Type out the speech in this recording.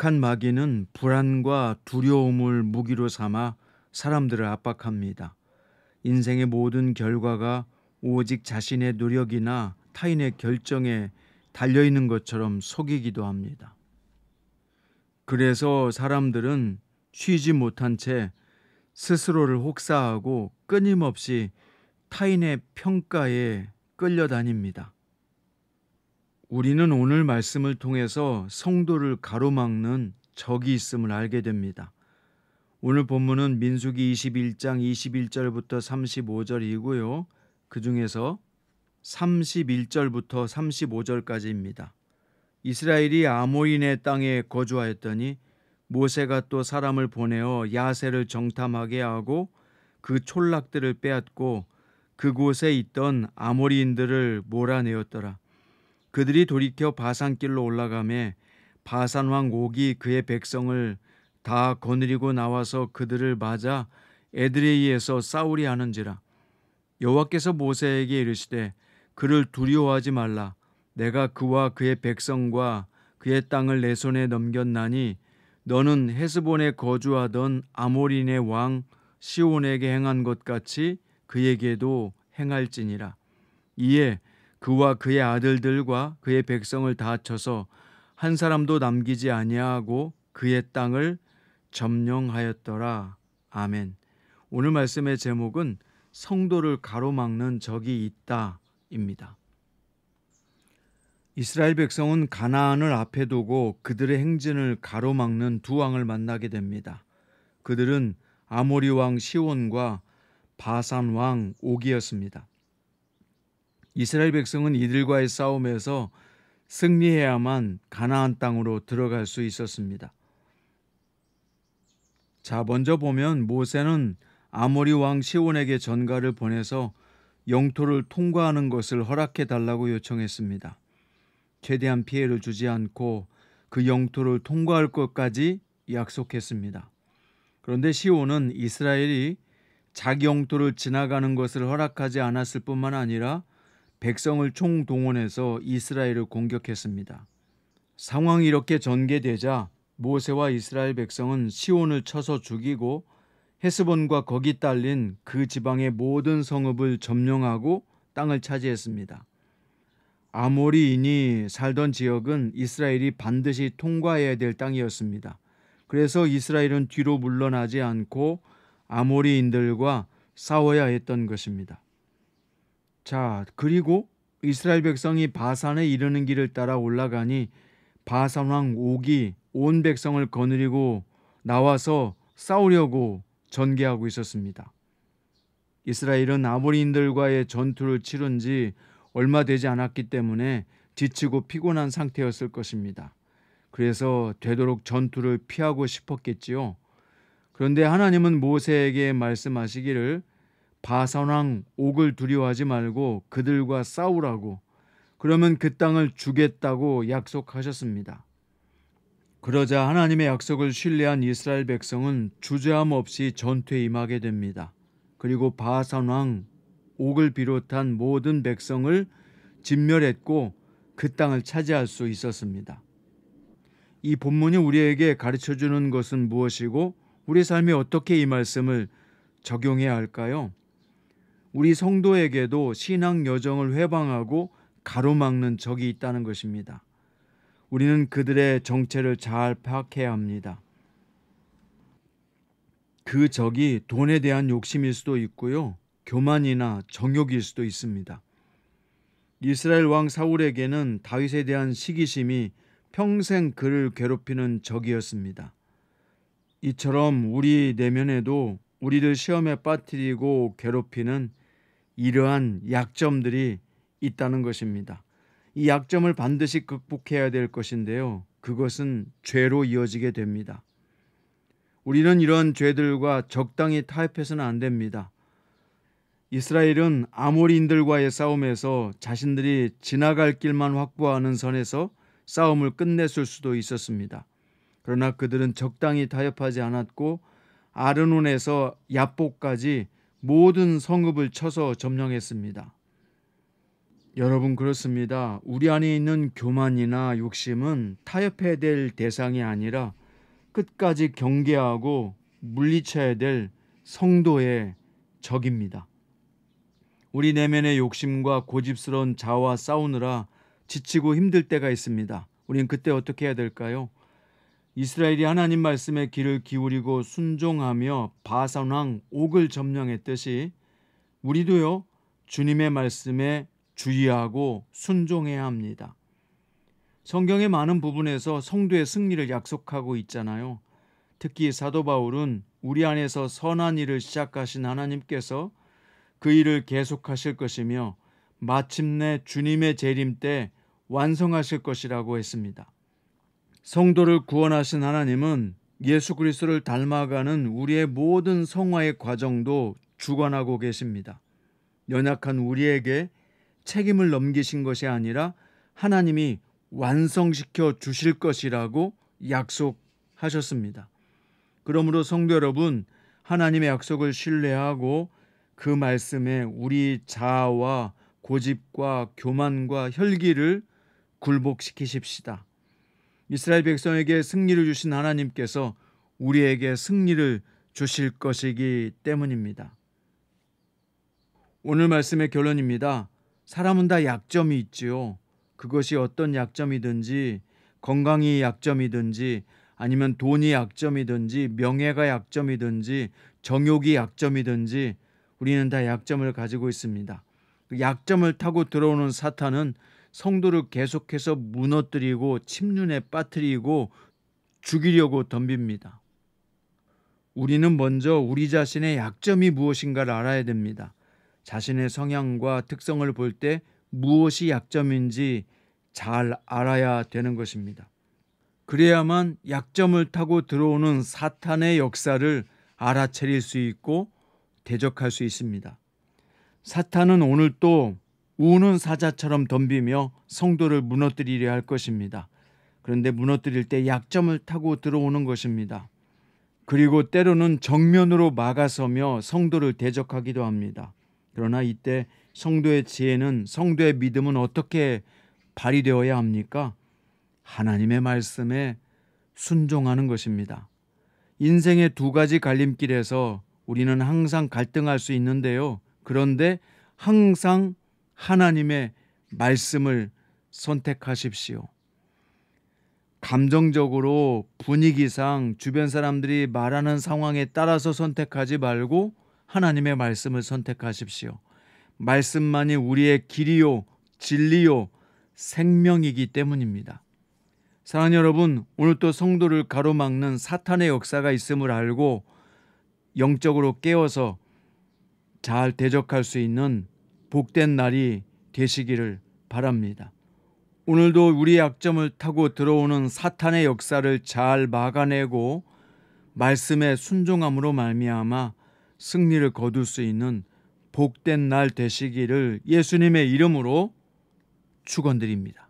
악한 마귀는 불안과 두려움을 무기로 삼아 사람들을 압박합니다. 인생의 모든 결과가 오직 자신의 노력이나 타인의 결정에 달려있는 것처럼 속이기도 합니다. 그래서 사람들은 쉬지 못한 채 스스로를 혹사하고 끊임없이 타인의 평가에 끌려다닙니다. 우리는 오늘 말씀을 통해서 성도를 가로막는 적이 있음을 알게 됩니다. 오늘 본문은 민수기 21장 21절부터 35절이고요. 그 중에서 31절부터 35절까지입니다. 이스라엘이 아모리네 땅에 거주하였더니 모세가 또 사람을 보내어 야세를 정탐하게 하고 그 촌락들을 빼앗고 그곳에 있던 아모리인들을 몰아내었더라. 그들이 돌이켜 바산길로 올라가매 바산 왕 옥이 그의 백성을 다 거느리고 나와서 그들을 맞아 에드레이에서 싸우리 하는지라. 여호와께서 모세에게 이르시되 그를 두려워하지 말라. 내가 그와 그의 백성과 그의 땅을 내 손에 넘겼나니 너는 헤스본에 거주하던 아모리네 왕 시온에게 행한 것 같이 그에게도 행할지니라. 이에 그와 그의 아들들과 그의 백성을 다 쳐서 한 사람도 남기지 아니하고 그의 땅을 점령하였더라. 아멘. 오늘 말씀의 제목은 성도를 가로막는 적이 있다입니다. 이스라엘 백성은 가나안을 앞에 두고 그들의 행진을 가로막는 두 왕을 만나게 됩니다. 그들은 아모리 왕 시온과 바산 왕 옥이었습니다. 이스라엘 백성은 이들과의 싸움에서 승리해야만 가나안 땅으로 들어갈 수 있었습니다. 자, 먼저 보면 모세는 아모리 왕 시온에게 전가를 보내서 영토를 통과하는 것을 허락해 달라고 요청했습니다. 최대한 피해를 주지 않고 그 영토를 통과할 것까지 약속했습니다. 그런데 시온은 이스라엘이 자기 영토를 지나가는 것을 허락하지 않았을 뿐만 아니라 백성을 총동원해서 이스라엘을 공격했습니다. 상황이 이렇게 전개되자 모세와 이스라엘 백성은 시온을 쳐서 죽이고 헤스본과 거기 딸린 그 지방의 모든 성읍을 점령하고 땅을 차지했습니다. 아모리인이 살던 지역은 이스라엘이 반드시 통과해야 될 땅이었습니다. 그래서 이스라엘은 뒤로 물러나지 않고 아모리인들과 싸워야 했던 것입니다. 자, 그리고 이스라엘 백성이 바산에 이르는 길을 따라 올라가니 바산 왕 옥이 온 백성을 거느리고 나와서 싸우려고 전개하고 있었습니다. 이스라엘은 아모리인들과의 전투를 치른 지 얼마 되지 않았기 때문에 지치고 피곤한 상태였을 것입니다. 그래서 되도록 전투를 피하고 싶었겠지요. 그런데 하나님은 모세에게 말씀하시기를 바산 왕 옥을 두려워하지 말고 그들과 싸우라고, 그러면 그 땅을 주겠다고 약속하셨습니다. 그러자 하나님의 약속을 신뢰한 이스라엘 백성은 주저함 없이 전투에 임하게 됩니다. 그리고 바산 왕 옥을 비롯한 모든 백성을 진멸했고 그 땅을 차지할 수 있었습니다. 이 본문이 우리에게 가르쳐주는 것은 무엇이고 우리 삶에 어떻게 이 말씀을 적용해야 할까요? 우리 성도에게도 신앙 여정을 회방하고 가로막는 적이 있다는 것입니다. 우리는 그들의 정체를 잘 파악해야 합니다. 그 적이 돈에 대한 욕심일 수도 있고요. 교만이나 정욕일 수도 있습니다. 이스라엘 왕 사울에게는 다윗에 대한 시기심이 평생 그를 괴롭히는 적이었습니다. 이처럼 우리 내면에도 우리를 시험에 빠뜨리고 괴롭히는 이러한 약점들이 있다는 것입니다. 이 약점을 반드시 극복해야 될 것인데요. 그것은 죄로 이어지게 됩니다. 우리는 이런 죄들과 적당히 타협해서는 안 됩니다. 이스라엘은 아모리인들과의 싸움에서 자신들이 지나갈 길만 확보하는 선에서 싸움을 끝냈을 수도 있었습니다. 그러나 그들은 적당히 타협하지 않았고 아르논에서 야복까지 모든 성읍을 쳐서 점령했습니다. 여러분, 그렇습니다. 우리 안에 있는 교만이나 욕심은 타협해야 될 대상이 아니라 끝까지 경계하고 물리쳐야 될 성도의 적입니다. 우리 내면의 욕심과 고집스러운 자아와 싸우느라 지치고 힘들 때가 있습니다. 우린 그때 어떻게 해야 될까요? 이스라엘이 하나님 말씀에 귀를 기울이고 순종하며 바산 왕 옥을 점령했듯이 우리도요, 주님의 말씀에 주의하고 순종해야 합니다. 성경의 많은 부분에서 성도의 승리를 약속하고 있잖아요. 특히 사도 바울은 우리 안에서 선한 일을 시작하신 하나님께서 그 일을 계속하실 것이며 마침내 주님의 재림 때 완성하실 것이라고 했습니다. 성도를 구원하신 하나님은 예수 그리스도를 닮아가는 우리의 모든 성화의 과정도 주관하고 계십니다. 연약한 우리에게 책임을 넘기신 것이 아니라 하나님이 완성시켜 주실 것이라고 약속하셨습니다. 그러므로 성도 여러분, 하나님의 약속을 신뢰하고 그 말씀에 우리 자아와 고집과 교만과 혈기를 굴복시키십시다. 이스라엘 백성에게 승리를 주신 하나님께서 우리에게 승리를 주실 것이기 때문입니다. 오늘 말씀의 결론입니다. 사람은 다 약점이 있지요. 그것이 어떤 약점이든지, 건강이 약점이든지, 아니면 돈이 약점이든지, 명예가 약점이든지, 정욕이 약점이든지 우리는 다 약점을 가지고 있습니다. 그 약점을 타고 들어오는 사탄은 성도를 계속해서 무너뜨리고 침륜에 빠뜨리고 죽이려고 덤빕니다. 우리는 먼저 우리 자신의 약점이 무엇인가를 알아야 됩니다. 자신의 성향과 특성을 볼 때 무엇이 약점인지 잘 알아야 되는 것입니다. 그래야만 약점을 타고 들어오는 사탄의 역사를 알아차릴 수 있고 대적할 수 있습니다. 사탄은 오늘 또 우는 사자처럼 덤비며 성도를 무너뜨리려 할 것입니다. 그런데 무너뜨릴 때 약점을 타고 들어오는 것입니다. 그리고 때로는 정면으로 막아서며 성도를 대적하기도 합니다. 그러나 이때 성도의 지혜는, 성도의 믿음은 어떻게 발휘되어야 합니까? 하나님의 말씀에 순종하는 것입니다. 인생의 두 가지 갈림길에서 우리는 항상 갈등할 수 있는데요. 그런데 항상 하나님의 말씀을 선택하십시오. 감정적으로 분위기상 주변 사람들이 말하는 상황에 따라서 선택하지 말고 하나님의 말씀을 선택하십시오. 말씀만이 우리의 길이요, 진리요, 생명이기 때문입니다. 사랑하는 여러분, 오늘 또 성도를 가로막는 사탄의 역사가 있음을 알고 영적으로 깨어서 잘 대적할 수 있는 복된 날이 되시기를 바랍니다. 오늘도 우리의 약점을 타고 들어오는 사탄의 역사를 잘 막아내고 말씀에 순종함으로 말미암아 승리를 거둘 수 있는 복된 날 되시기를 예수님의 이름으로 축원드립니다.